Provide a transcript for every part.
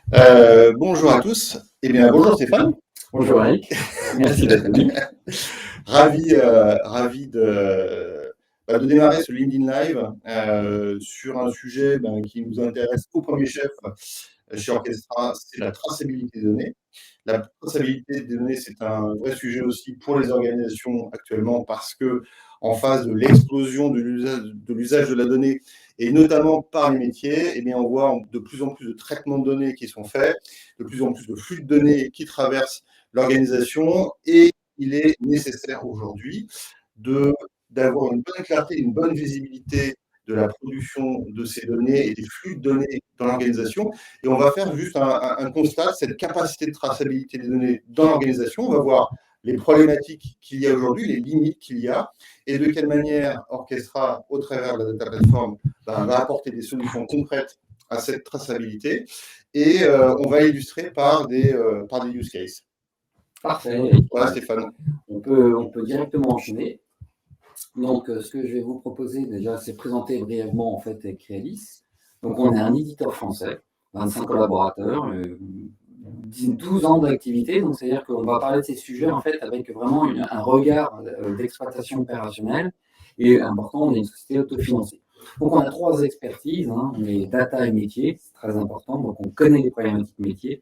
Bonjour à tous. Eh bien, bonjour Stéphane. Bonjour Eric, merci d'être venu. Ravi de démarrer ce LinkedIn Live sur un sujet qui nous intéresse au premier chef chez Orchestra, c'est la traçabilité des données. La traçabilité des données, c'est un vrai sujet aussi pour les organisations actuellement parce que en face de l'explosion de l'usage de la donnée et notamment par les métiers, eh bien, on voit de plus en plus de traitements de données qui sont faits, de plus en plus de flux de données qui traversent l'organisation et il est nécessaire aujourd'hui de d'avoir une bonne clarté, une bonne visibilité de la production de ces données et des flux de données dans l'organisation. Et on va faire juste un constat, cette capacité de traçabilité des données dans l'organisation. On va voir les problématiques qu'il y a aujourd'hui, les limites qu'il y a, et de quelle manière Orchestra, au travers de la data platform, va apporter des solutions concrètes à cette traçabilité. Et on va illustrer par des use cases. Parfait, Eric. Voilà, Stéphane. On peut directement enchaîner. Donc, ce que je vais vous proposer déjà, c'est présenter brièvement en fait avec Crealis. Donc, on est un éditeur français, 25 collaborateurs, 12 ans d'activité. Donc, c'est-à-dire qu'on va parler de ces sujets en fait avec vraiment un regard d'exploitation opérationnelle. Et important, on est une société autofinancée. Donc, on a 3 expertises, hein, on est data et métier, c'est très important. Donc, on connaît les problématiques métiers.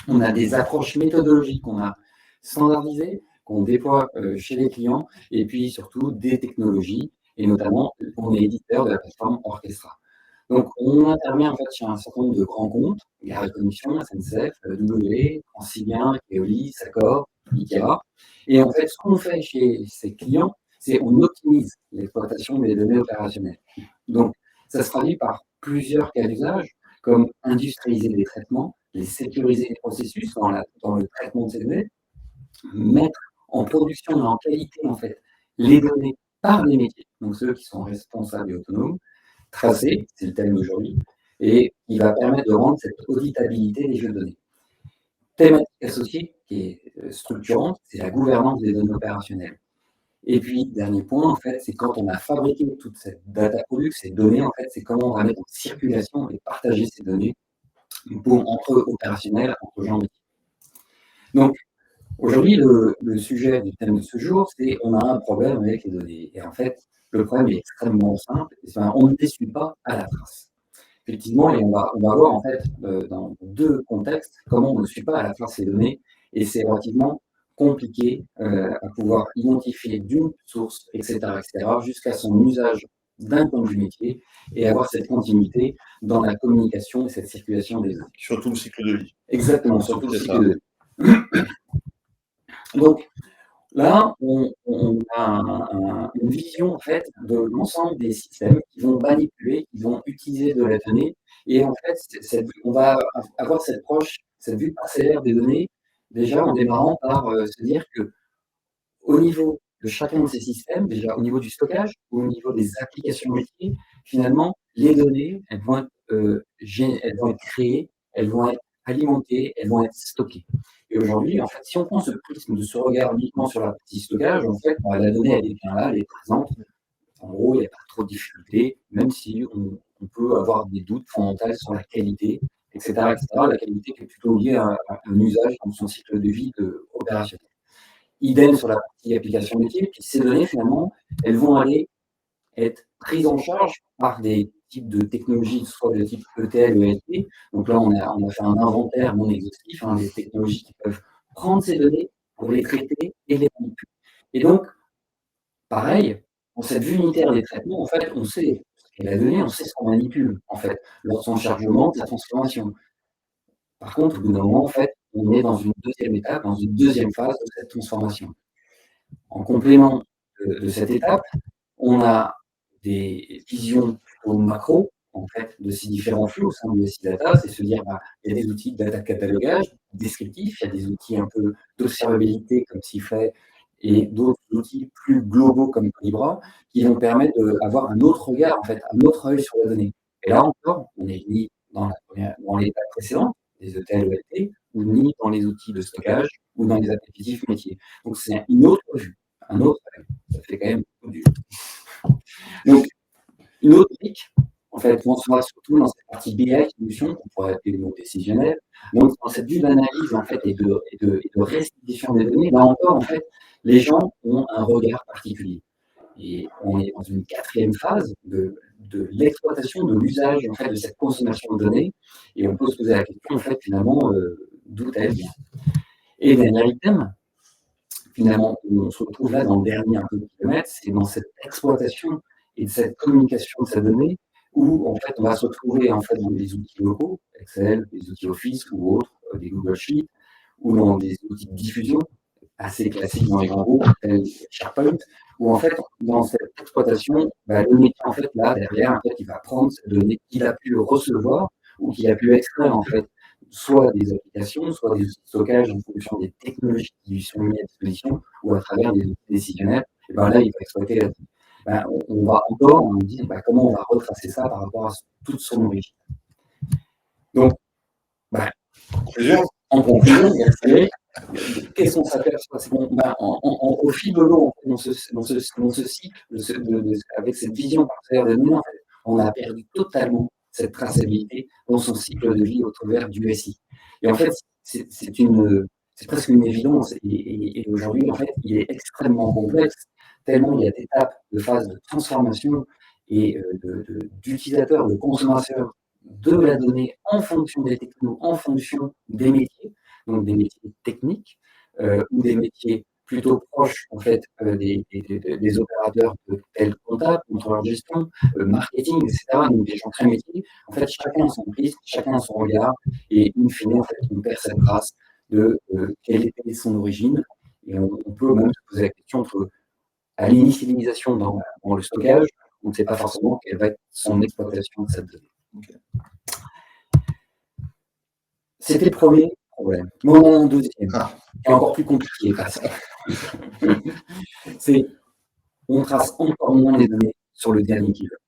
On a des approches méthodologiques qu'on a standardisées, qu'on déploie chez les clients, et puis surtout des technologies, et notamment, on est éditeur de la plateforme Orchestra. Donc, on intervient en fait chez un certain nombre de grands comptes, Gare et Connexion, SNCF, W, Francilien, Keolis, Accor, Ikea. Et en fait, ce qu'on fait chez ces clients, c'est on optimise l'exploitation des données opérationnelles. Donc, ça se traduit par plusieurs cas d'usage, comme industrialiser les traitements, les sécuriser les processus dans le traitement de ces données, mettre en production et en qualité en fait les données par les métiers, donc ceux qui sont responsables et autonomes, tracer, c'est le thème d'aujourd'hui, et qui va permettre de rendre cette auditabilité des jeux de données. Thématique associée qui est structurante, c'est la gouvernance des données opérationnelles. Et puis, dernier point, en fait, c'est quand on a fabriqué toute cette data product, ces données, en fait, c'est comment on va mettre en circulation et partager ces données entre opérationnels, entre gens métiers. Donc, aujourd'hui, le sujet du thème de ce jour, c'est on a un problème avec les données. Et en fait, le problème est extrêmement simple. On ne les suit pas à la trace. Effectivement, et on va voir en fait dans 2 contextes comment on ne suit pas à la trace ces données. Et c'est relativement compliqué à pouvoir identifier d'une source, etc., jusqu'à son usage d'un point de vue métier et avoir cette continuité dans la communication et cette circulation des données. Sur tout le cycle de vie. Exactement, sur tout le cycle de vie. Donc, là, on a une vision en fait de l'ensemble des systèmes qui vont manipuler, qui vont utiliser de la donnée. Et en fait, on va avoir cette vue parcellaire des données, déjà en démarrant par se dire que au niveau de chacun de ces systèmes, déjà au niveau du stockage, au niveau des applications métiers, finalement, les données, elles vont être créées, elles vont être alimentées, elles vont être stockées. Et aujourd'hui, en fait, si on prend ce prisme de ce regard uniquement sur la partie stockage, en fait, la donnée, elle est bien là, elle est présente. En gros, il n'y a pas trop de difficultés, même si on peut avoir des doutes fondamentaux sur la qualité, etc., etc. La qualité qui est plutôt liée à un usage dans son cycle de vie opérationnel. Idem sur la partie application métier, puis ces données, finalement, elles vont aller être prises en charge par des types de technologies, soit de type ETL, ELT. Donc là, on a fait un inventaire non exhaustif, des technologies qui peuvent prendre ces données pour les traiter et les manipuler. Et donc, pareil, dans cette vue unitaire des traitements, en fait, on sait ce qu'est la donnée, on sait ce qu'on manipule, en fait, lors de son chargement, de sa transformation. Par contre, au bout d'un moment, en fait, on est dans une deuxième étape, dans une deuxième phase de cette transformation. En complément de cette étape, on a des visions plutôt macro, en fait, de ces différents flux au sein de SI Data, c'est se dire, il y a des outils de data catalogage, descriptifs, il y a des outils un peu d'observabilité comme Cifray et d'autres outils plus globaux comme Colibra qui vont permettre d'avoir un autre regard, en fait, un autre œil sur la donnée. Et là encore, on n'est ni dans l'étape précédente, les ETL ou ELT, ou ni dans les outils de stockage ou dans les applicatifs métiers. Donc c'est une autre vue, un autre œil. Ça fait quand même beaucoup du. Donc, une autre brique en fait, on se voit surtout dans cette partie BI, solution, qu'on pourrait appeler le mot décisionnel. Donc, dans cette vue d'analyse, en fait, et de restitution des données, là encore, en fait, les gens ont un regard particulier. Et on est dans une quatrième phase de l'exploitation, de l'usage, en fait, de cette consommation de données. Et on peut se poser la question, en fait, finalement, d'où elle vient. Et dernier item, finalement, on se retrouve là dans le dernier un peu de kilomètre, c'est dans cette exploitation et de cette communication de ces données où en fait on va se retrouver en fait dans des outils locaux, Excel, des outils Office ou autres, des Google Sheets, ou dans des outils de diffusion assez classiques dans les grands groupes, tels SharePoint, où en fait dans cette exploitation, le métier en fait là derrière, en fait, il va prendre ces données qu'il a pu recevoir ou qu'il a pu extraire en fait soit des applications, soit des outils de stockage en fonction des technologies qui lui sont mises à disposition, ou à travers des outils décisionnels, et ben là, il va exploiter la donnée. On va encore, on dit comment on va retracer ça par rapport à toute son origine. Donc, en conclusion, qu'est-ce qu'on s'aperçoit? C'est au fil de l'eau, dans ce cycle, avec cette vision parcellaire de données, en fait, on a perdu totalement cette traçabilité dans son cycle de vie au travers du SI. Et en fait, c'est presque une évidence. Et aujourd'hui, en fait, il est extrêmement complexe, tellement il y a d'étapes, de phases de transformation et d'utilisateurs, de consommateurs de la donnée en fonction des technos, en fonction des métiers, donc des métiers techniques ou des métiers plutôt proches en fait des opérateurs tels comptables, contrôleurs de gestion, marketing, etc. Donc des gens très métiers. En fait, chacun a son prisme, chacun a son regard, et in fine, en fait, on perd cette trace de quelle était son origine. Et on peut même se poser la question entre à l'initialisation dans le stockage, on ne sait pas forcément quelle va être son exploitation de cette donnée. Okay. C'était le premier problème. Mais on en a un deuxième, qui est encore plus compliqué. C'est on trace encore moins les données sur le dernier kilomètre.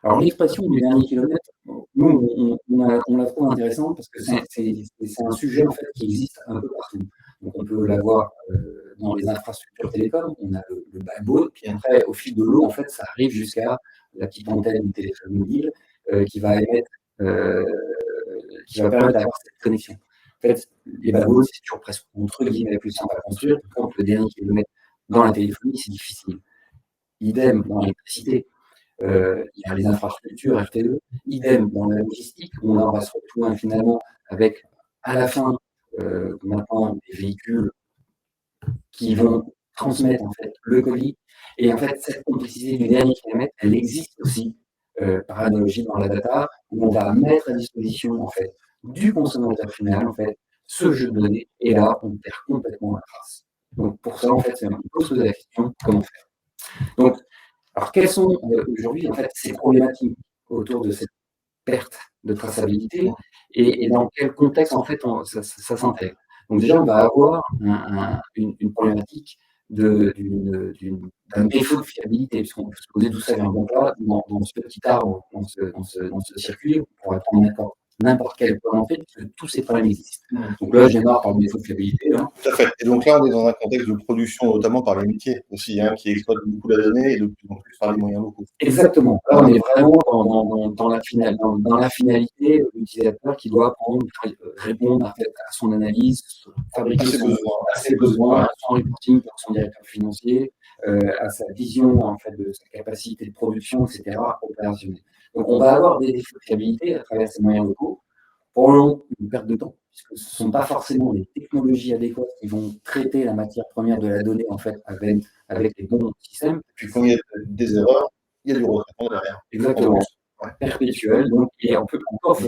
Alors l'expression du dernier kilomètre, nous, on la trouve intéressante parce que c'est un sujet en fait, qui existe un peu partout. Donc on peut l'avoir dans les infrastructures télécom, on a le backbone, puis après, au fil de l'eau, en fait, ça arrive jusqu'à la petite antenne du téléphone mobile qui va émettre, qui va permettre d'avoir cette connexion. En fait, les backbones, c'est toujours presque entre guillemets plus simple à construire. Par contre, le dernier kilomètre dans la téléphonie, c'est difficile. Idem dans l'électricité. Il y a les infrastructures RTE, idem dans la logistique, où on va se retrouver finalement avec, à la fin, maintenant, des véhicules qui vont transmettre en fait le colis. Et en fait, cette complexité du dernier kilomètre, elle existe aussi, par analogie dans la data, où on va mettre à disposition en fait du consommateur final en fait ce jeu de données, et là, on perd complètement la trace. Donc pour ça, en fait, on peut se poser la question comment faire. Donc, alors, quelles sont aujourd'hui en fait, ces problématiques autour de cette perte de traçabilité et dans quel contexte en fait ça s'intègre? Donc déjà, on va avoir une problématique d'un défaut de fiabilité, puisqu'on peut se poser d'où ça vient. Donc là, dans ce petit arbre, dans ce circuit, on pourrait prendre n'importe quel point d'entrée, puisque tous ces problèmes existent. Donc là, je démarre par le défaut de fiabilité. Hein. Tout à fait. Et donc là, on est dans un contexte de production, notamment par les métiers aussi, qui exploitent beaucoup la donnée et de plus en plus par les moyens locaux. Exactement. Là, on est vraiment dans la finalité, l'utilisateur qui doit répondre à son analyse, fabriquer ses besoins, à son reporting pour son directeur financier, à sa vision en fait, de sa capacité de production, etc., opérationnelle. Donc, on va avoir des défauts de fiabilité à travers ces moyens locaux, probablement une perte de temps, puisque ce ne sont pas forcément les technologies adéquates qui vont traiter la matière première de la donnée en fait, avec les bons systèmes. Puis quand il y a des erreurs, il y a du retraitement derrière. Exactement. Ouais. Perpétuel. Donc, et on peut encore,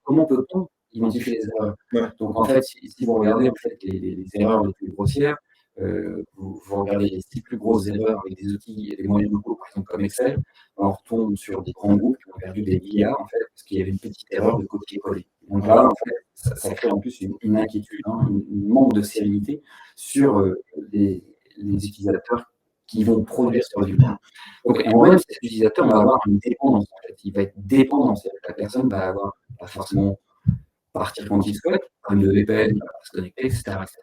comment peut-on identifier les erreurs? Ouais. Donc, en fait, si vous regardez en fait, les erreurs les plus grossières, vous regardez les 6 plus grosses erreurs avec des outils et des moyens locaux, par exemple comme Excel, on retombe sur des grands groupes qui ont perdu des milliards, en fait, parce qu'il y avait une petite erreur de copier-coller. Donc là, en fait, ça crée en plus une inquiétude, un manque de sérénité sur les utilisateurs qui vont produire ce résultat. Donc, en même, cet utilisateur va avoir une dépendance. En fait. Il va être dépendant. C'est-à-dire que la personne va avoir pas forcément partir quand il souhaite, comme le VPN, il va se connecter, etc., etc.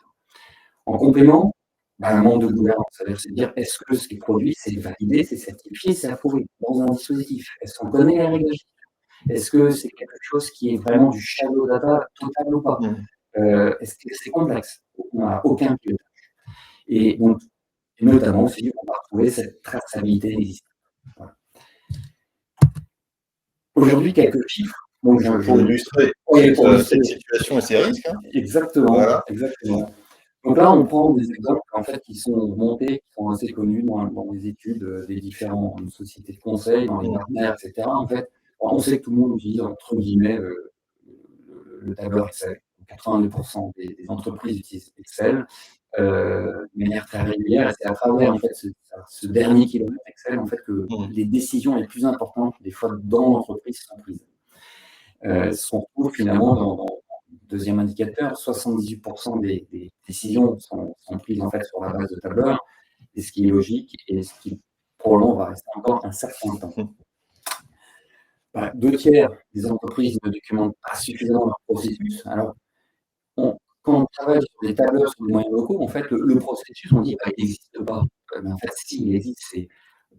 En complément, un manque de gouvernance. C'est-à-dire, c'est dire, est-ce que ces produits, c'est validé, c'est certifié, c'est approuvé dans un dispositif? Est-ce qu'on connaît les règles? Est-ce que c'est quelque chose qui est vraiment du shadow data total ou pas? Est-ce que c'est complexe? On n'a aucun pilotage. Et donc, notamment aussi, on va retrouver cette traçabilité existante. Voilà. Aujourd'hui, quelques chiffres. Donc, pour illustrer cette situation et ces risques. Hein. Exactement, voilà. Exactement. Donc là, on prend des exemples en fait, qui sont montés, qui sont assez connus dans les études des différentes sociétés de conseil, dans les partenaires, etc. En fait, on sait que tout le monde utilise, entre guillemets, le tableur Excel. 82% des entreprises utilisent Excel de manière très régulière. Et c'est à travers en fait, ce dernier kilomètre Excel en fait, que les décisions les plus importantes, des fois, dans l'entreprise sont prises. Ce qu'on retrouve finalement dans le deuxième indicateur, 78% des décisions sont prises en fait, sur la base de tableurs, et ce qui est logique et ce qui probablement va rester encore un certain temps. 2/3 des entreprises ne documentent pas suffisamment leur processus. Alors, quand on travaille sur des tableurs, sur des moyens locaux, en fait, le processus, on dit il n'existe pas. Mais en fait, si, il existe. C'est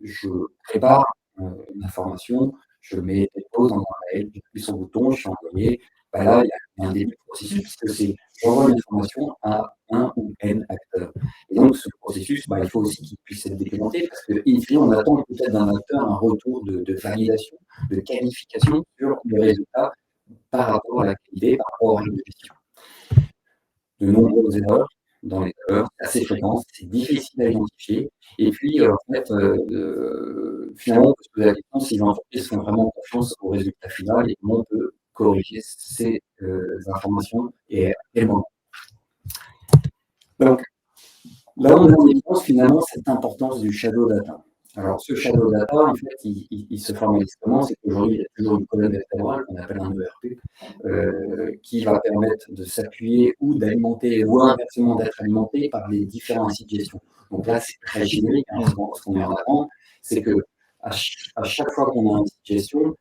je prépare une information, je mets des pauses dans un mail, j'appuie sur le bouton, je suis envoyé. Là, il y a un début de processus, puisque c'est j'envoie l'information à un ou N acteurs. Et donc, ce processus, il faut aussi qu'il puisse être documenté, parce qu'in fine, on attend peut-être d'un acteur un retour de validation, de qualification sur les résultats par rapport à la qualité, par rapport à la gestion. De nombreuses erreurs dans les tableurs, c'est assez fréquent, c'est difficile à identifier. Et puis, en fait, finalement, on peut se poser la question si les entreprises font vraiment confiance au résultat final et comment on peut corriger ces informations et à quel moment. Donc, là, on a en évidence finalement cette importance du shadow data. Alors, ce shadow data, en fait, il se formalise comment? C'est qu'aujourd'hui, il y a toujours une colonne vertébrale qu'on appelle un ERP, qui va permettre de s'appuyer ou d'alimenter, ou inversement d'être alimenté par les différents sites de gestion. Donc là, c'est très générique. Hein, ce qu'on met en avant, c'est que à chaque fois qu'on a un site de gestion,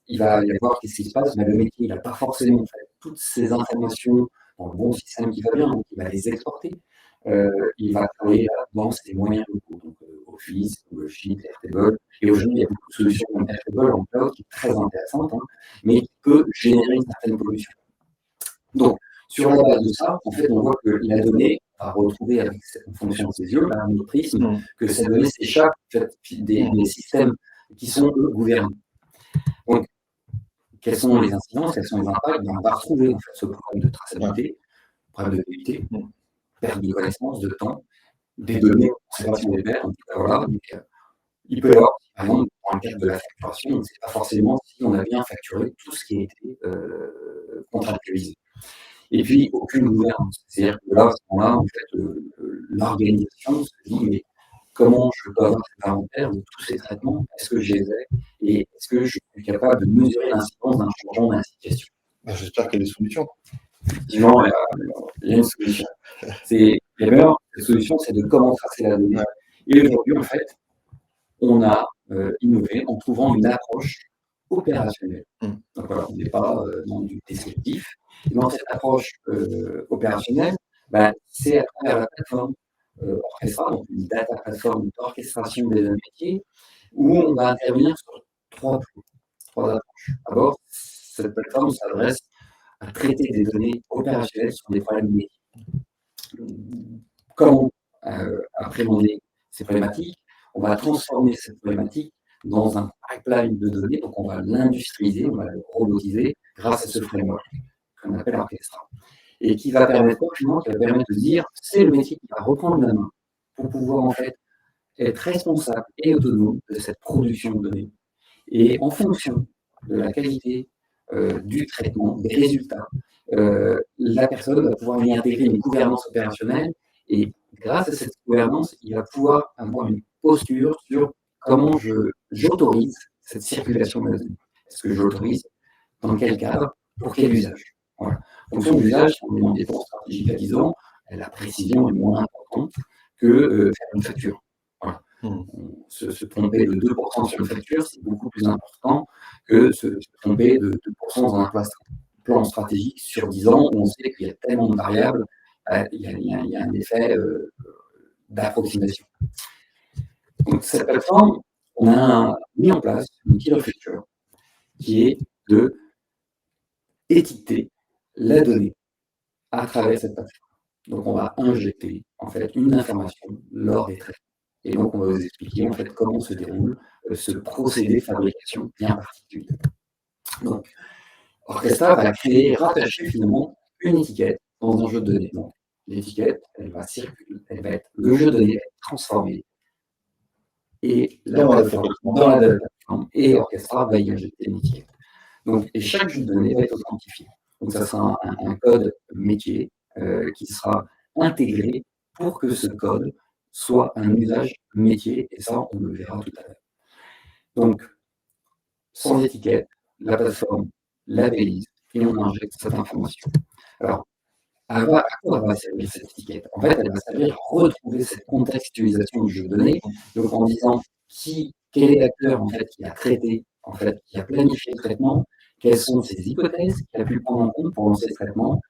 il va y avoir qu'est-ce qui se passe, mais le métier, il n'a pas forcément en fait, toutes ces informations dans le bon système qui va bien, donc il va les exporter. Il va travailler dans ses moyens locaux, donc Office, Google Sheet, Airtable. Et aujourd'hui, il y a beaucoup de solutions comme Airtable en cloud qui est très intéressante, hein, mais qui peut générer une certaine pollution. Donc, sur la base de ça, en fait, on voit que la donnée va retrouver avec en fonction de ses yeux, un autre prisme, que cette donnée s'échappe en fait, des systèmes qui sont eux gouvernés. Donc, quelles sont les incidences, quels sont les impacts? On va retrouver en fait, ce problème de traçabilité, problème de qualité, perte de connaissances, de temps, des données, on ne sait pas si on les perd, voilà, donc, il peut y avoir, par exemple, dans le cadre de la facturation, on ne sait pas forcément si on a bien facturé tout ce qui a été contractualisé. Et puis, aucune gouvernance. C'est-à-dire que là, à ce moment-là, en fait, l'organisation se dit, mais comment je peux avoir cet inventaire de tous ces traitements? Est-ce que je les ai? Et est-ce que je suis capable de mesurer l'incidence d'un changement dans la situation? J'espère qu'il y a des solutions. Effectivement, il y a une solution. La meilleure solution, c'est de comment tracer la donnée. Et aujourd'hui, en fait, on a innové en trouvant une approche opérationnelle. Donc voilà, on n'est pas dans du descriptif. Et dans cette approche opérationnelle, c'est à travers la plateforme Orchestra, donc une data plateforme d'orchestration des métiers, où on va intervenir sur trois approches. D'abord, cette plateforme s'adresse à traiter des données opérationnelles sur des problèmes métiers. Comment appréhender ces problématiques? On va transformer cette problématique dans un pipeline de données, donc on va l'industrialiser, on va le robotiser grâce à ce framework qu'on appelle Orchestra. Et qui va permettre de dire c'est le métier qui va reprendre la main pour pouvoir en fait être responsable et autonome de cette production de données. Et en fonction de la qualité du traitement, des résultats, la personne va pouvoir y intégrer une gouvernance opérationnelle et grâce à cette gouvernance, il va pouvoir avoir une posture sur comment j'autorise cette circulation de la donnée. Est-ce que j'autorise? Dans quel cadre? Pour quel usage? Voilà. En fonction de l'usage, si on est dans des dépenses stratégiques à 10 ans, la précision est moins importante que faire une facture. Voilà. Se tromper de 2% sur une facture, c'est beaucoup plus important que se tromper de 2% dans un plan stratégique sur 10 ans où on sait qu'il y a tellement de variables il y a un effet d'approximation. Donc, cette plateforme, on a mis en place une killer feature qui est de étiqueter la donnée à travers cette plateforme. Donc, on va injecter en fait une information lors des traitements. Et donc, on va vous expliquer en fait comment se déroule ce procédé de fabrication bien particulier. Donc, Orchestra va créer, rattacher finalement une étiquette dans un jeu de données. Donc, l'étiquette, elle va circuler, le jeu de données va être transformé et dans la plateforme, et Orchestra va y injecter une étiquette. Donc, et chaque jeu de données va être authentifié. Donc, ça sera un code métier qui sera intégré pour que ce code soit un usage métier, et ça, on le verra tout à l'heure. Donc, sans étiquette, la plateforme labellise et on injecte cette information. Alors, à quoi va servir cette étiquette? En fait, elle va servir à retrouver cette contextualisation du jeu de données, donc en disant quel est l'acteur en fait, qui a traité, en fait, qui a planifié le traitement, quelles sont ses hypothèses qu'il a pu prendre en compte pour lancer le traitement.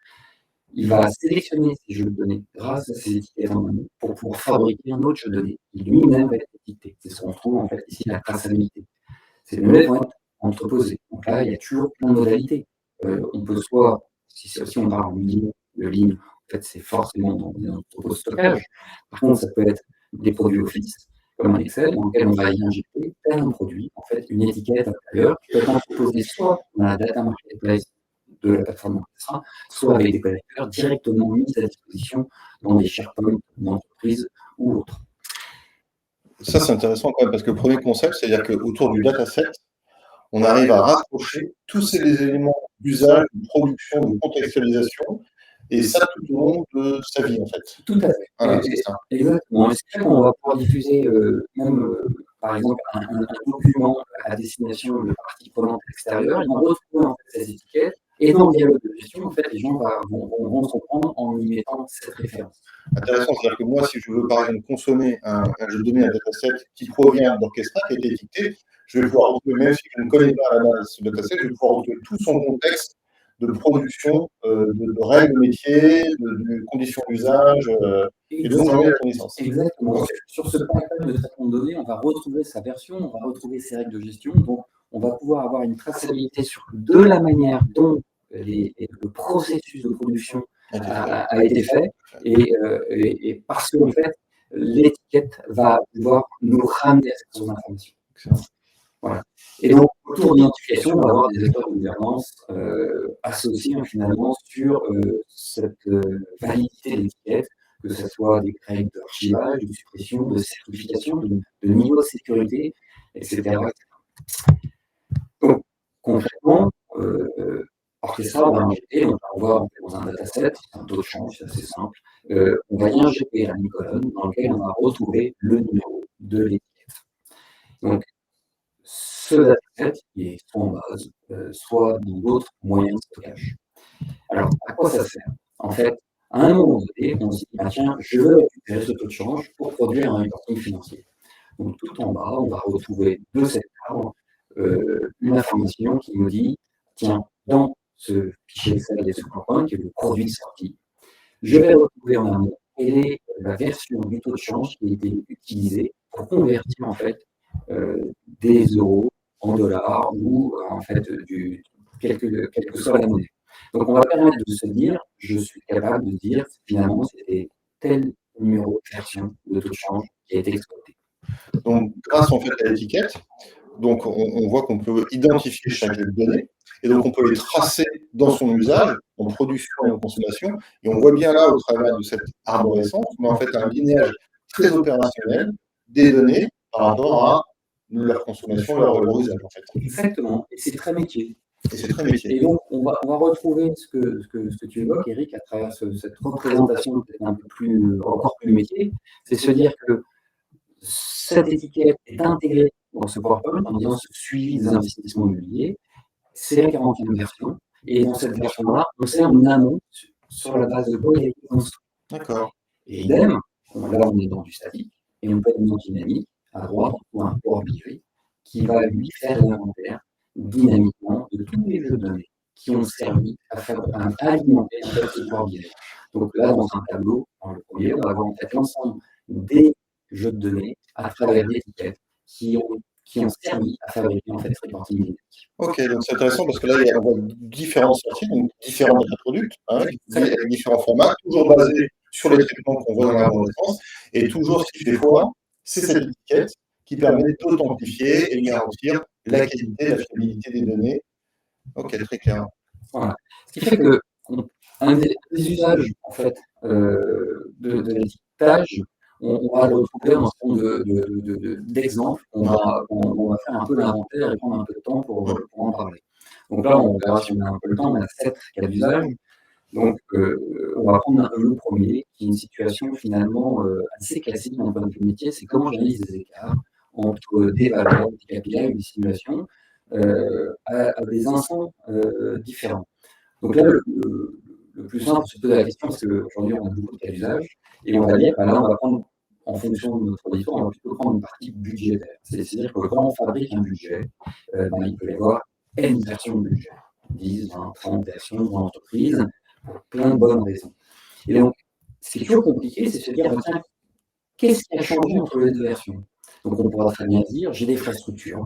Il va sélectionner ces jeux de données grâce à ces étiquettes en amont pour pouvoir fabriquer un autre jeu de données qui lui-même va être étiqueté. C'est ce qu'on trouve en fait ici la traçabilité. Ces données vont être entreposées. Donc là, il y a toujours plein de modalités. On peut soit, si on parle en ligne, en fait, c'est forcément dans des entrepôts de stockage. Par contre, ça peut être des produits Office, comme un Excel, dans lequel on va y injecter tel produit, en fait, une étiquette à l'intérieur, qui peut être entreposée soit dans la data marketplace de la plateforme Orchestra, soit avec des connecteurs directement mis à disposition dans des SharePoint d'entreprise ou autres. Ça, c'est intéressant quand même, parce que le premier concept, c'est-à-dire qu'autour du dataset, on arrive à rapprocher tous ces éléments d'usage, de production, de contextualisation, et ça tout au long de sa vie, en fait. Tout à fait. Voilà, c'est ça. Exactement. Et c'est qu'on va pouvoir diffuser par exemple, un document à destination de parties prenantes extérieures. Ils vont retrouver en fait, ces étiquettes. Et dans le dialogue de gestion, en fait, les gens vont se comprendre en y mettant cette référence. Intéressant, c'est-à-dire que moi, si je veux par exemple consommer un jeu de données, un dataset qui provient d'Orchestra, qui a été étiqueté, je vais pouvoir retrouver, même si je ne connais pas à la base ce dataset, je vais pouvoir retrouver tout son contexte de production, de règles de métier, de conditions d'usage, et donc j'en ai la connaissance. Exactement. Sur ce pipeline de traitement de données, on va retrouver sa version, on va retrouver ses règles de gestion. Donc, on va pouvoir avoir une traçabilité sur de la manière dont le processus de production a été fait, et parce qu'en fait, l'étiquette va pouvoir nous ramener à cette source d'information. Voilà. Et donc, autour de l'identification, on va avoir des acteurs de gouvernance associés finalement sur cette validité de l'étiquette, que ce soit des règles d'archivage, de suppression, de certification, de niveau de sécurité, etc. Donc, concrètement, Orchestra, on va injecter, on va voir dans un dataset, c'est un taux de change, c'est assez simple, on va y injecter une colonne dans laquelle on va retrouver le numéro de l'étiquette. Donc, ce dataset qui est soit en base, soit dans d'autres moyens de stockage. Alors, à quoi ça sert? En fait, à un moment donné, on se dit, ah, tiens, je veux récupérer ce taux de change pour produire un reporting financier. Donc, tout en bas, on va retrouver de cet arbre une information qui nous dit, tiens, dans ce fichier Excel et ce PowerPoint, qui est le produit de sortie, je vais retrouver en amont quelle est la version du taux de change qui a été utilisée pour convertir en fait des euros en dollars ou en fait quelle que soit la monnaie. Donc on va permettre de se dire, je suis capable de dire finalement c'était tel numéro de version de taux de change qui a été exploité. Donc grâce en fait à l'étiquette, donc on voit qu'on peut identifier chaque jeu de données, et donc on peut les tracer dans son usage, en production et en consommation, et on voit bien là, au travers de cette arborescence, on a en fait un linéage très opérationnel des données par rapport à leur consommation, leur usage en fait. Exactement, et c'est très métier. Et c'est très métier. Et donc on va retrouver ce que tu évoques, Eric, à travers cette représentation peut-être un peu plus, encore plus métier, c'est se dire que cette étiquette est intégrée dans ce PowerPoint en disant ce suivi des investissements immobiliers, c'est la 40e version, et dans cette version-là, on sert en amont sur la base de quoi il a été construit. D'accord. Et idem, là on est dans du statique, et on peut être dans du dynamique, à droite, on trouve un Power BI qui va lui faire l'inventaire dynamiquement de tous les jeux de données qui ont servi à alimenter ce Power BI. Donc là, dans un tableau, dans le premier, on va avoir en fait l'ensemble des jeux de données à travers des étiquettes qui ont servi à fabriquer en fait ce reporting numérique. Ok, donc c'est intéressant parce que là, on voit différentes sorties, donc différents produits, avec différents formats, toujours basés sur les traitements qu'on voit dans l'arborescence, et toujours ce qui fait foi, c'est cette étiquette qui permet d'authentifier et de garantir la qualité, la fiabilité des données. Ok, très clair. Voilà. Ce qui fait que un des usages en fait de l'étiquetage, on va le retrouver en certain d'exemples. On va faire un peu l'inventaire et prendre un peu de temps pour en parler. Donc là, on verra si on a un peu le temps, on a 7 cas d'usage. Donc, on va prendre le premier, qui est une situation finalement assez classique d'un point de vue métier, c'est comment j'analyse les écarts entre des valeurs, des KPI ou des simulations à des instants différents. Donc là, le plus simple, c'est de poser la question, parce qu'aujourd'hui, on a beaucoup de cas d'usage, et on va dire, bah là, on va prendre, en fonction de notre auditoire, on va plutôt prendre une partie budgétaire. C'est-à-dire que quand on fabrique un budget, il peut y avoir N versions de budget, 10, 20, 30 versions dans l'entreprise, pour plein de bonnes raisons. Et donc, ce qui est toujours compliqué, c'est de se dire, bah, tiens, qu'est-ce qui a changé entre les deux versions? Donc, on pourra très bien dire, j'ai des frais de structure.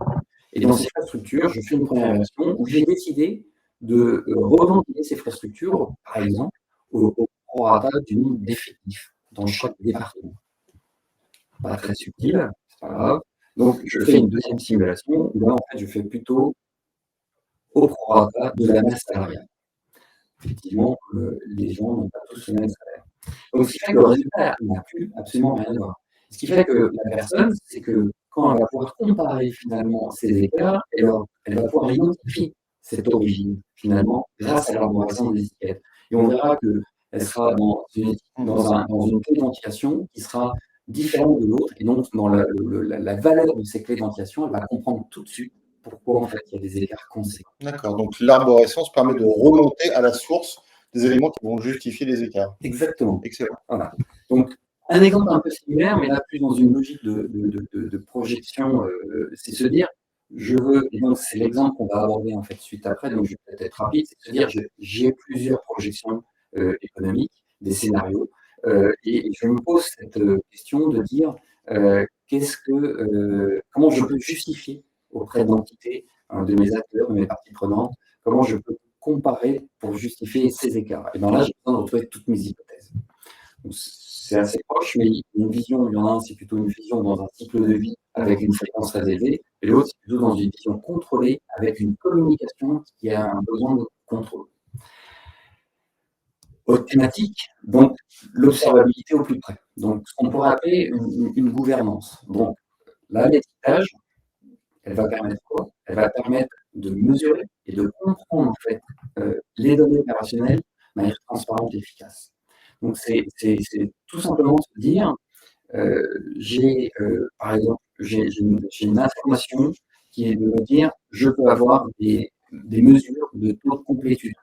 Et dans ces frais de structure, je fais une première version où j'ai décidé de revendiquer ces frais de structure, par exemple, au prorata du nombre d'effectifs dans chaque département. Pas très subtil, c'est pas grave. Donc, je fais une deuxième simulation où là, en fait, je fais plutôt au prorata de la masse salariale. Effectivement, les gens n'ont pas tous le même salaire. Donc, ce qui fait que le résultat n'a plus absolument rien à voir. Ce qui fait que la personne, c'est que quand elle va pouvoir comparer finalement ces écarts, elle va pouvoir identifier cette origine, finalement, grâce à l'arborescence des étiquettes. Et on verra qu'elle sera dans une clé d'identification qui sera différente de l'autre. Et donc, dans la valeur de ces clés d'identification, elle va comprendre tout de suite pourquoi, en fait, il y a des écarts conséquents. D'accord, donc l'arborescence permet de remonter à la source des éléments qui vont justifier les écarts. Exactement. Excellent. Voilà. Donc, un exemple un peu similaire, mais là plus dans une logique de projection, c'est se dire, je veux, et donc c'est l'exemple qu'on va aborder en fait suite après, donc je vais peut-être être rapide, c'est de se dire, j'ai plusieurs projections économiques, des scénarios, et je me pose cette question de dire, comment je peux justifier auprès d'entités, de mes acteurs, de mes parties prenantes, comment je peux comparer pour justifier ces écarts. Et bien là, j'ai besoin de retrouver toutes mes hypothèses. C'est assez proche, mais une vision, il y en a un, c'est plutôt une vision dans un cycle de vie avec une fréquence très élevée, et l'autre, c'est plutôt dans une vision contrôlée avec une communication qui a un besoin de contrôle. Autre thématique, donc l'observabilité au plus près. Donc, ce qu'on pourrait appeler une gouvernance. Donc, là, l'étiquetage, elle va permettre quoi? Elle va permettre de mesurer et de comprendre en fait les données opérationnelles de manière transparente et efficace. Donc, c'est tout simplement se dire, par exemple, j'ai une information qui est de me dire, je peux avoir des mesures de taux de complétude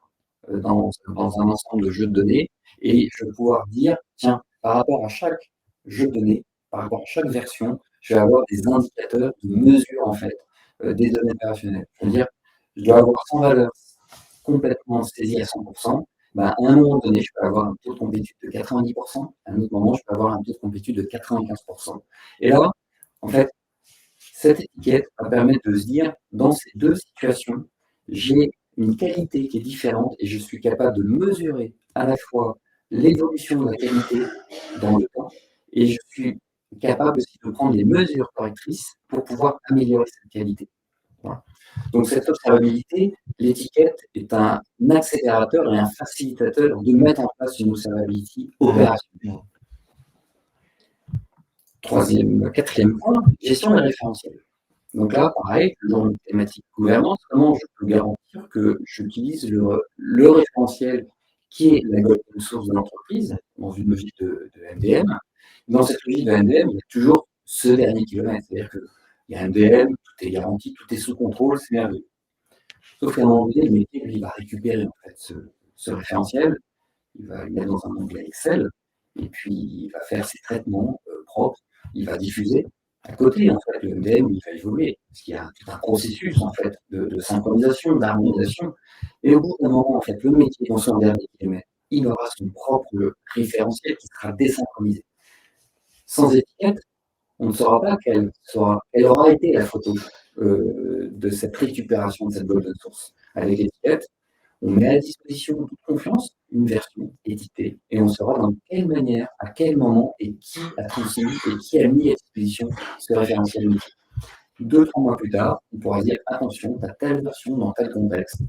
dans un ensemble de jeux de données, et je vais pouvoir dire, tiens, par rapport à chaque jeu de données, par rapport à chaque version, je vais avoir des indicateurs de mesure en fait des données opérationnelles. C'est-à-dire, je dois avoir 100 valeurs complètement saisies à 100%. À un moment donné, je peux avoir un taux de complétude de 90%, à un autre moment, je peux avoir un taux de complétude de 95%. Et là, en fait, cette étiquette va permettre de se dire, dans ces deux situations, j'ai une qualité qui est différente et je suis capable de mesurer à la fois l'évolution de la qualité dans le temps et je suis capable aussi de prendre les mesures correctrices pour pouvoir améliorer cette qualité. Voilà. Donc cette observabilité, l'étiquette est un accélérateur et un facilitateur de mettre en place une observability opérationnelle. Quatrième point, gestion des référentiels. Donc là, pareil, toujours une thématique gouvernance, comment je peux garantir que j'utilise le référentiel qui est la golden source de l'entreprise, dans une logique de MDM. Dans cette logique de MDM, il y a toujours ce dernier kilomètre, c'est-à-dire qu'il y a un MDM, tout est garanti, tout est sous contrôle, c'est merveilleux. Sauf qu'à un moment donné, le métier, lui, va récupérer en fait, ce référentiel, il va le mettre dans un onglet Excel, et puis il va faire ses traitements propres, il va diffuser. À côté, en fait, le MDM, il va évoluer, parce qu'il y a tout un processus en fait, de synchronisation, d'harmonisation, et au bout d'un moment, en fait, le métier dans son dernier kilomètre, il aura son propre référentiel qui sera désynchronisé. Sans étiquette, on ne saura pas quelle aura été la photo de cette récupération de cette golden source. Avec l'étiquette, on met à disposition en toute confiance une version éditée et on saura dans quelle manière, à quel moment et qui a transmis et qui a mis à disposition ce référentiel métier. 2-3 mois plus tard, on pourra dire attention, tu as telle version dans tel contexte,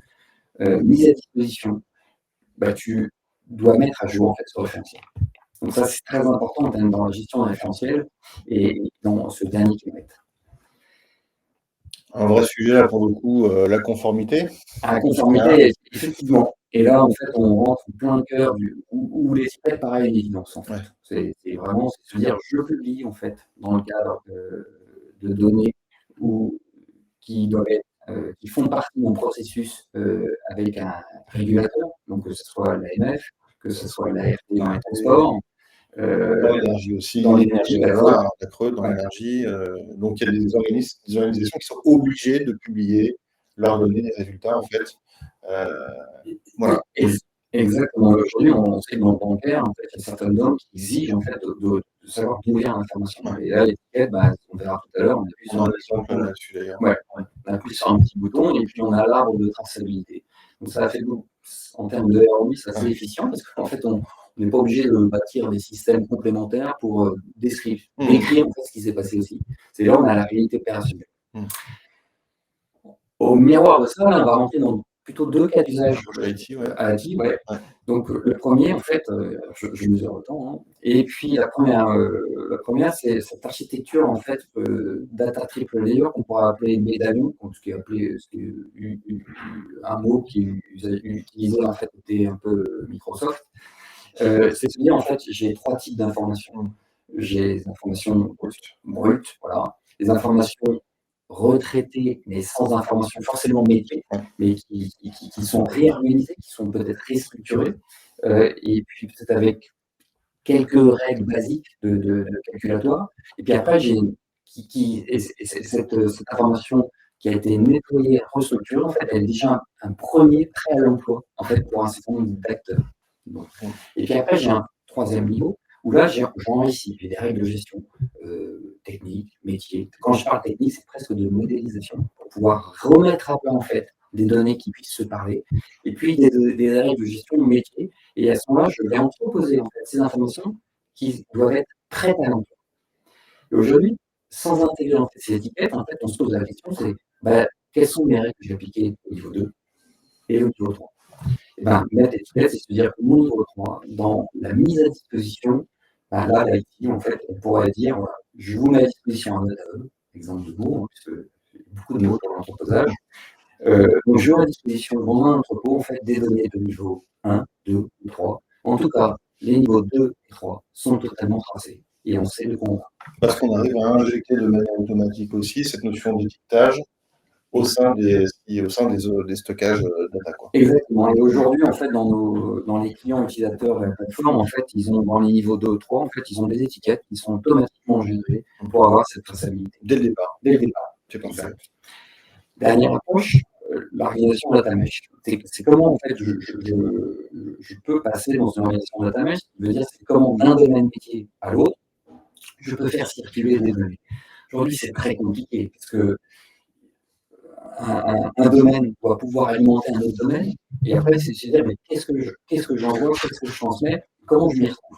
mise à disposition, bah, tu dois mettre à jour en fait, ce référentiel. Donc ça, c'est très important dans la gestion d'un référentiel et dans ce dernier kilomètre. Un vrai sujet, là, pour le coup, la conformité. À la conformité, effectivement. Et là, en fait, on rentre en plein cœur où l'étiquette paraît une évidence, en fait. Ouais. C'est vraiment se dire, je publie, en fait, dans le cadre de données qui doivent être, qui font partie de mon processus avec un régulateur, donc que ce soit l'AMF, que ce soit l'ART dans les transports. Dans l'énergie aussi, dans l'énergie, la Creux, dans l'énergie. Donc, il y a des organisations qui sont obligées de publier leurs données, les résultats, en fait. Voilà. Exactement. Aujourd'hui, on sait que dans le bancaire, en fait, il y a certaines normes qui exigent en fait, de savoir d'où vient l'information. Et là, l'étiquette, on verra tout à l'heure, on appuie sur un petit bouton là-dessus d'ailleurs. Ouais, on appuie sur un petit bouton et puis on a l'arbre de traçabilité. Donc ça fait en termes de ROI, c'est assez efficient parce qu'en fait, on n'est pas obligé de bâtir des systèmes complémentaires pour décrire en fait, ce qui s'est passé aussi. C'est là où on a la réalité opérationnelle. Au miroir de ça, on va rentrer dans plutôt 2 cas d'usage à l'IT. Ouais. Donc le premier, en fait, je mesure le temps, hein. Et puis la première, c'est cette architecture en fait data triple layer qu'on pourra appeler médaillon, ce qui est appelé un mot qui est utilisé en fait côté un peu Microsoft. C'est-à-dire en fait j'ai 3 types d'informations. J'ai les informations brutes, voilà, les informations retraités, mais sans information forcément métier, mais qui sont réorganisés, qui sont peut-être restructurés, et puis peut-être avec quelques règles basiques de calculatoire. Et puis après, j'ai cette information qui a été nettoyée, restructurée, en fait, elle est déjà un premier prêt à l'emploi, en fait, pour un certain nombre d'acteurs. Et puis après, j'ai un troisième niveau où là, j'enrichis, j'ai des règles de gestion techniques, métiers. Quand je parle technique, c'est presque de modélisation pour pouvoir remettre à plat en fait des données qui puissent se parler, et puis des règles de gestion métier. Et à ce moment-là, je vais entreposer en fait ces informations qui doivent être prêtes à l'emploi. Et aujourd'hui, sans intégrer en fait, ces étiquettes, en fait, on se pose la question, c'est quelles sont les règles que j'ai appliquées au niveau 2 et au niveau 3. Mettre étiquette, c'est se dire que mon niveau 3, dans la mise à disposition, là, l'IT, en fait, on pourrait dire, voilà, je vous mets à disposition un data hub, exemple de mots, hein, puisque beaucoup de mots dans l'entreposage. Donc, je mets à disposition dans un entrepôt, en fait, des données de niveau 1, 2 ou 3. En tout cas, les niveaux 2 et 3 sont totalement tracés. Et on sait de quoi on va. Parce qu'on arrive à injecter de manière automatique aussi cette notion d'étiquetage au sein des stockages data. Exactement. Et aujourd'hui, en fait, dans les clients utilisateurs de la plateforme, en fait, ils ont dans les niveaux 2 ou 3, en fait, ils ont des étiquettes qui sont automatiquement générées pour avoir cette traçabilité. Dès le départ. Dès le départ. C'est comme ça. Dernière approche, l'organisation data mesh. C'est comment, en fait, je peux passer dans une organisation data mesh, qui veut dire c'est comment d'un domaine métier à l'autre, je peux faire circuler des données. Aujourd'hui, c'est très compliqué parce que un domaine doit pouvoir alimenter un autre domaine, et après, c'est de se dire, mais qu'est-ce que j'envoie, qu'est-ce que je transmets, comment je m'y retrouve.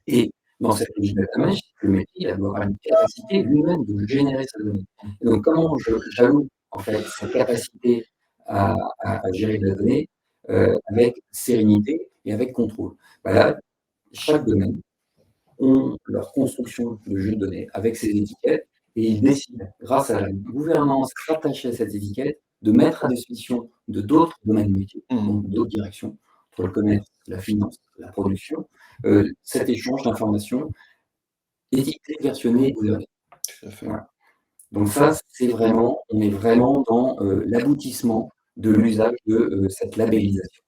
Et dans cette logique data mesh, le métier doit avoir une capacité lui-même de générer sa donnée. Et donc, comment j'alloue en fait cette capacité à gérer la donnée avec sérénité et avec contrôle. Là, chaque domaine ont leur construction de jeu de données avec ces étiquettes, et ils décident, grâce à la gouvernance rattachée à cette étiquette, de mettre à disposition de d'autres domaines métiers, donc d'autres directions, entre le commerce, la finance, la production, cet échange d'informations étiquetées, versionnées et gouvernées. Voilà. Donc ça, on est vraiment dans l'aboutissement de l'usage de cette labellisation.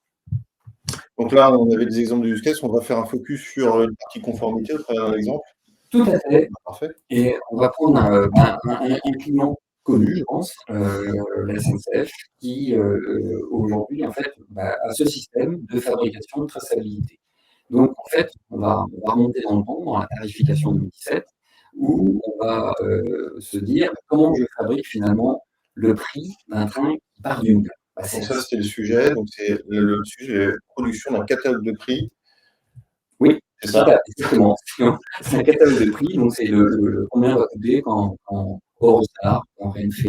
Donc là, on avait des exemples de use case, on va faire un focus sur une partie conformité au travers d'un exemple. Tout à fait. Parfait. Et on va prendre un client connu, je pense, la SNCF, qui aujourd'hui en fait a ce système de fabrication de traçabilité. Donc en fait, on va remonter dans le temps, dans la tarification 2017, où on va se dire comment je fabrique finalement le prix d'un train qui part d'une gare. Donc ça, c'était le sujet. Donc c'est le sujet de production d'un catalogue de prix. Oui, c'est ça. Exactement. C'est un catalogue de prix, donc c'est combien va coûter quand Eurostar, quand Renfe,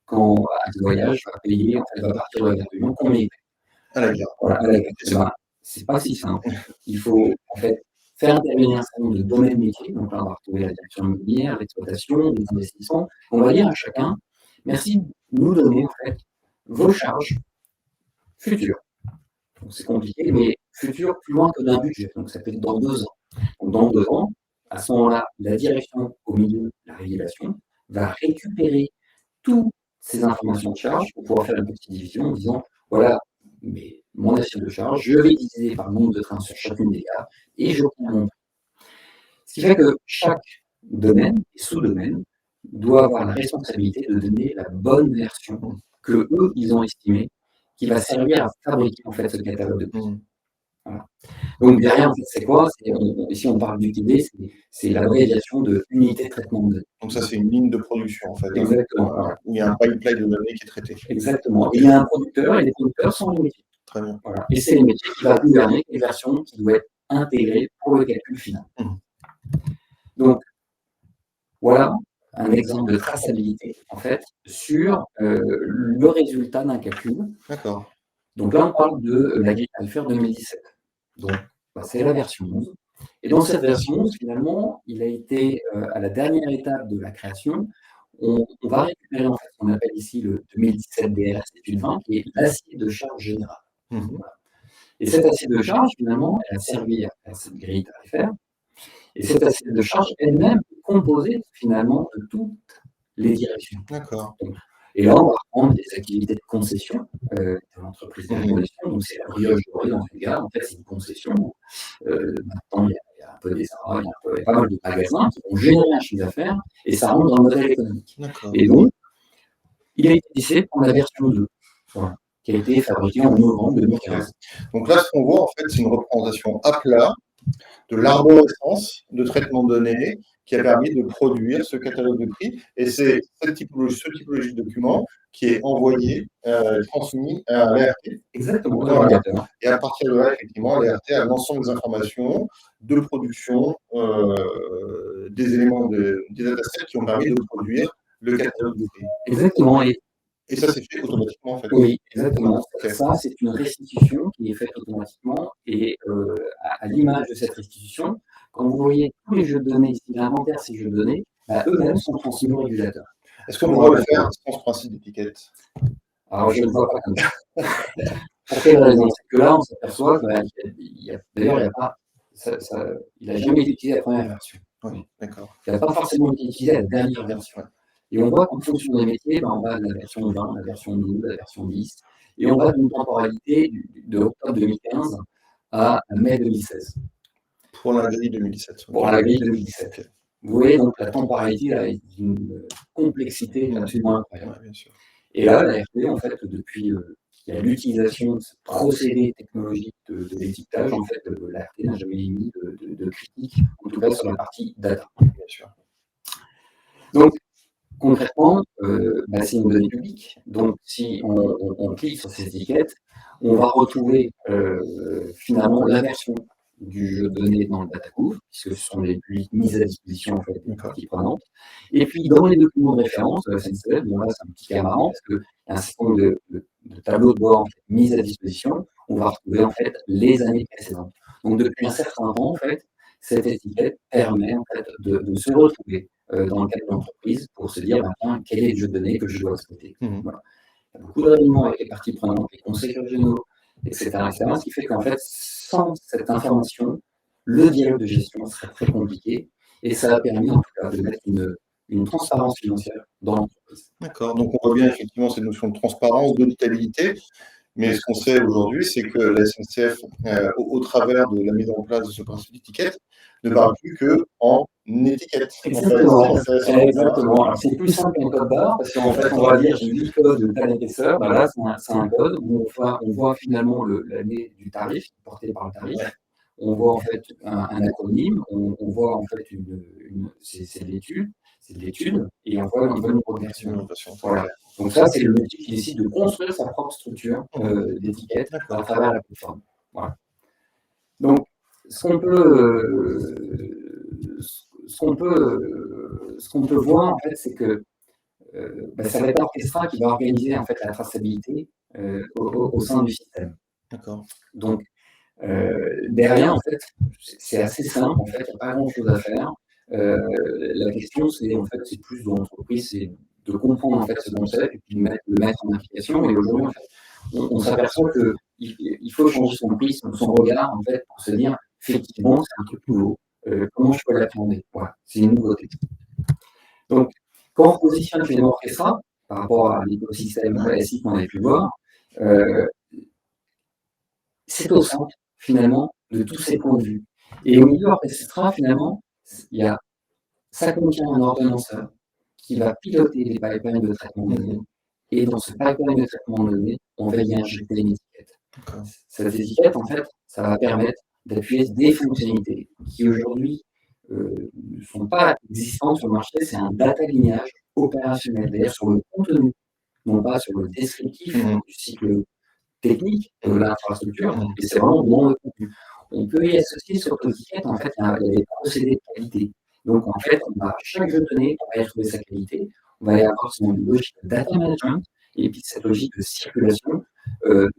quand Axe Voyage va payer, en fait, va partir de la gare de Lyon, combien il paye. À la gare. Voilà, à la gare. Eh ben, c'est pas si simple. Il faut en fait faire intervenir un certain nombre de domaines métiers. Donc là, on va retrouver la direction immobilière, l'exploitation, les investissements. On va dire à chacun, merci de nous donner en fait vos charges futures. Donc c'est compliqué, mais futur plus loin que d'un budget. Donc ça peut être dans 2 ans. Donc dans 2 ans, à ce moment-là, la direction, au milieu de la régulation, va récupérer toutes ces informations de charge pour pouvoir faire une petite division en disant voilà, mais mon assiette de charge, je vais diviser par le nombre de trains sur chacune des gares et j'obtiens mon prix. Ce qui fait que chaque domaine et sous-domaine doit avoir la responsabilité de donner la bonne version que eux, ils ont estimée, qui va servir à fabriquer en fait ce catalogue de prix. Voilà. Donc derrière, en fait, c'est quoi? Ici, on parle d'UTD, c'est l'abréviation de unité de traitement de données. Donc ça, c'est une ligne de production, en fait. Exactement. Voilà. Où il y a un pipeline de données qui est traité. Exactement. Et il y a un producteur, et les producteurs sont les métiers. Très bien. Voilà. Et c'est les métiers qui vont gouverner les versions qui doivent être intégrées pour le calcul final. Donc, voilà un exemple de traçabilité, en fait, sur le résultat d'un calcul. D'accord. Donc là, on parle de la grille tarifaire 2017. Donc, c'est la version 11. Et dans cette version 11, finalement, il a été à la dernière étape de la création, on va récupérer en fait ce qu'on appelle ici le 2017 DRS étude 20, qui est l'assiette de charge générale. Voilà. Et cette assiette de charge, finalement, elle a servi à cette grille tarifaire. Et cette assiette de charge elle-même est composée finalement de toutes les directions. D'accord. Et là, on va reprendre des activités de concession de l'entreprise de concession. Donc, c'est la brioche dorée dans une gare. En fait, c'est une concession. Maintenant, il y a un peu des arras, il y a pas mal de magasins qui vont générer un chiffre d'affaires et ça rentre dans le modèle économique. D'accord. Et donc, il a été décidé pour la version 2, voilà, qui a été fabriquée en novembre 2015. Donc là, ce qu'on voit, en fait, c'est une représentation à plat de l'arborescence de traitement de données qui a permis de produire ce catalogue de prix. Et c'est ce typologie de document qui est envoyé, transmis à l'ART. Exactement. Voilà. Et à partir de là, effectivement, l'ART a l'ensemble des informations de production, des éléments des datasets qui ont permis de produire le catalogue de prix. Exactement. Et ça, c'est fait automatiquement, en fait. Oui, exactement. Okay. Ça, c'est une restitution qui est faite automatiquement. Et à l'image de cette restitution, quand vous voyez tous les jeux de données ici, l'inventaire de ces jeux de données, eux-mêmes sont transmis au régulateur. Est-ce qu'on pourra le faire sans ce principe d'étiquette? Alors, je ne le vois pas comme ça. Pour quelle raison? C'est que là, on s'aperçoit d'ailleurs, il n'a jamais été utilisé la première version. Oui, d'accord. Il n'a pas forcément été utilisé la dernière version. Et on voit qu'en fonction des métiers, on va de la version 20, la version 12, la version 10, et on va d'une temporalité de octobre 2015 à mai 2016. Pour la grille 2017. Pour la grille 2017. Okay. Vous voyez, donc la temporalité là, est d'une complexité absolument incroyable. Ouais, bien sûr. Et là, la RT, en fait, depuis qu'il y a l'utilisation de ce procédé technologique de l'étiquetage, en fait, la RT n'a jamais émis de critique, en tout cas sur la partie data. Bien sûr. Donc, concrètement, c'est une donnée publique. Donc, si on clique sur ces étiquettes, on va retrouver finalement la version du jeu donné dans le DataCouf, puisque ce sont les mises à disposition en fait, des parties prenantes. Et puis, dans les documents de référence de la SNCF, bon là, c'est un petit cas marrant, parce qu'il y a un certain nombre de tableaux de bord en fait, mis à disposition. On va retrouver en fait les années précédentes. Donc, depuis un certain temps, en fait, cette étiquette permet en fait, de se retrouver dans le cadre de l'entreprise pour se dire quel est le jeu de données que je dois exploiter. Voilà. Il y a beaucoup de réunions avec les parties prenantes, les conseils régionaux, etc., ce qui fait qu'en fait, sans cette information, le dialogue de gestion serait très compliqué et ça a permis en tout cas de mettre une transparence financière dans l'entreprise. D'accord, donc on voit bien effectivement cette notion de transparence, d'auditabilité. Mais ce qu'on sait aujourd'hui, c'est que la SNCF, au travers de la mise en place de ce principe d'étiquette, ne parle plus qu'en étiquette. Exactement. En fait, c'est Exactement. Alors, c'est plus simple qu'un code barre, parce qu'en fait, on va dire j'ai 8 codes de telle épaisseur. Ben là, c'est un code où on voit finalement l'année du tarif, porté par le tarif. On voit en fait un acronyme, on voit en fait c'est de l'étude, et on voit une bonne progression. Voilà. Donc ça, c'est le métier qui décide de construire sa propre structure d'étiquette à travers la plateforme. Voilà. Donc, ce qu'on peut voir, en fait, c'est que ça va être Orchestra qui va organiser en fait la traçabilité au sein du système. D'accord. Donc, derrière, en fait, c'est assez simple, en fait, il n'y a pas grand-chose à faire. La question, c'est plus de l'entreprise, c'est de comprendre en fait ce concept et puis de le mettre en application. Et aujourd'hui, en fait, on s'aperçoit qu'il faut changer son prisme, son regard, en fait, pour se dire, effectivement, c'est un truc nouveau. Comment je peux l'appréhender? Voilà, c'est une nouveauté. Donc, quand on positionne finalement Orchestra, par rapport à l'écosystème classique qu'on avait pu voir, c'est au centre, finalement, de tous ces points de vue. Et au milieu Orchestra, finalement, ça contient un ordonnanceur qui va piloter les pipelines de traitement de données. Et dans ce pipeline de traitement de données, on va y injecter une étiquette. Cette étiquette, en fait, ça va permettre d'appuyer des fonctionnalités qui aujourd'hui ne sont pas existantes sur le marché. C'est un data lignage opérationnel, d'ailleurs sur le contenu, non pas sur le descriptif du cycle technique de l'infrastructure, et c'est vraiment dans le contenu. On peut y associer sur l'étiquette, en fait, il y a des procédés de qualité. Donc, en fait, chaque jeu de données, on va y retrouver sa qualité, on va y avoir son logique de data management, et puis cette logique de circulation,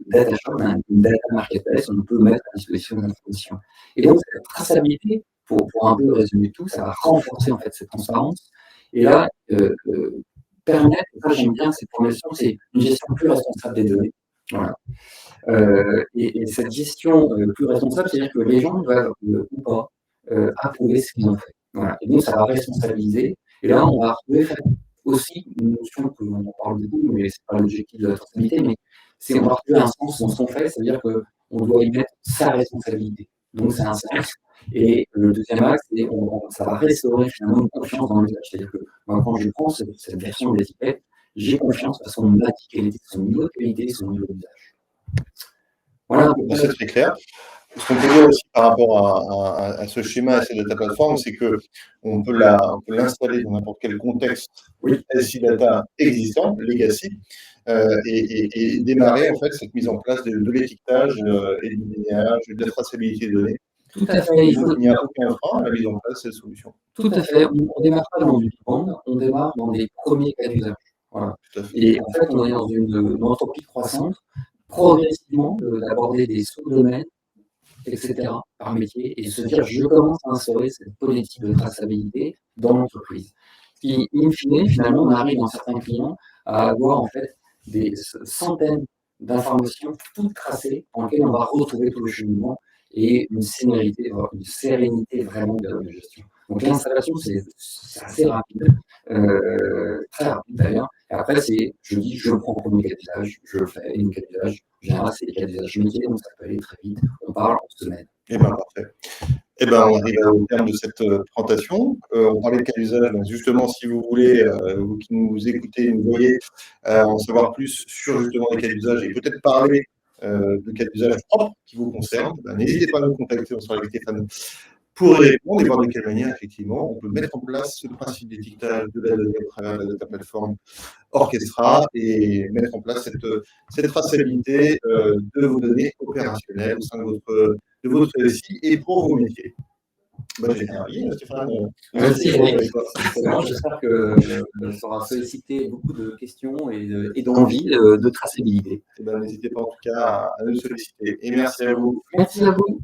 data shop, une data marketplace, on peut mettre à disposition de l'information. Et donc, cette traçabilité, pour un peu résumer tout, ça va renforcer en fait cette transparence, et là, permettre, ça j'aime bien cette formulation, c'est une gestion plus responsable des données. Voilà. Et cette gestion plus responsable, c'est-à-dire que les gens doivent ou pas approuver ce qu'ils ont fait. Voilà. Et donc, ça va responsabiliser. Et là, on va retrouver aussi une notion qu'on en parle beaucoup, mais ce n'est pas l'objectif de la traçabilité, mais c'est on va retrouver un sens dans ce qu'on fait, c'est-à-dire qu'on doit y mettre sa responsabilité. Donc, c'est un sens. Et le deuxième axe, c'est ça va restaurer finalement une confiance dans l'usage. C'est-à-dire que moi, quand je prends cette version de l'étiquette, j'ai confiance parce qu'on m'a dit quelle était son niveau de qualité, son niveau d'usage. Voilà. C'est très clair. Ce qu'on peut dire aussi par rapport à ce schéma et cette data platform, c'est qu'on peut l'installer dans n'importe quel contexte SI data existant, legacy, et démarrer en fait cette mise en place de l'étiquetage et du lignage, de la traçabilité des données. Tout à fait. Il n'y a aucun frein à la mise en place de cette solution. Tout à fait. On ne démarre pas dans du big-bang, on démarre dans des premiers cas d'usage. Voilà. Et en fait, on est dans une entreprise croissante, progressivement d'aborder des sous-domaines, etc., par métier, et se dire je commence à instaurer cette politique de traçabilité dans l'entreprise. Qui, in fine, finalement, on arrive dans certains clients à avoir en fait des centaines d'informations toutes tracées dans lesquelles on va retrouver tout le cheminement et une sérénité vraiment de gestion. Donc l'installation, c'est assez rapide, très rapide d'ailleurs. Et après, je prends le premier cas d'usage, je le fais, et une cas d'usage, en général, c'est des cas d'usage métier, donc ça peut aller très vite. On parle en semaine. Eh bien, parfait. Eh bien, on arrive au terme de cette présentation. On parlait de cas d'usage, donc justement, si vous voulez, vous qui nous écoutez, nous voyez, en savoir plus sur justement les cas d'usage et peut-être parler de cas d'usage propres qui vous concernent, n'hésitez pas à nous contacter, on sera avec Stéphane pour y répondre et voir de quelle manière, effectivement, on peut mettre en place ce principe d'étiquetage de la donnée à travers la data platform Orchestra et mettre en place cette traçabilité de vos données opérationnelles au sein de votre SI et pour vos métiers. J'ai bien Stéphane. Merci. J'espère que ça aura sollicité beaucoup de questions et d'envie de traçabilité. N'hésitez pas en tout cas à nous solliciter. Et merci à vous. Merci à vous.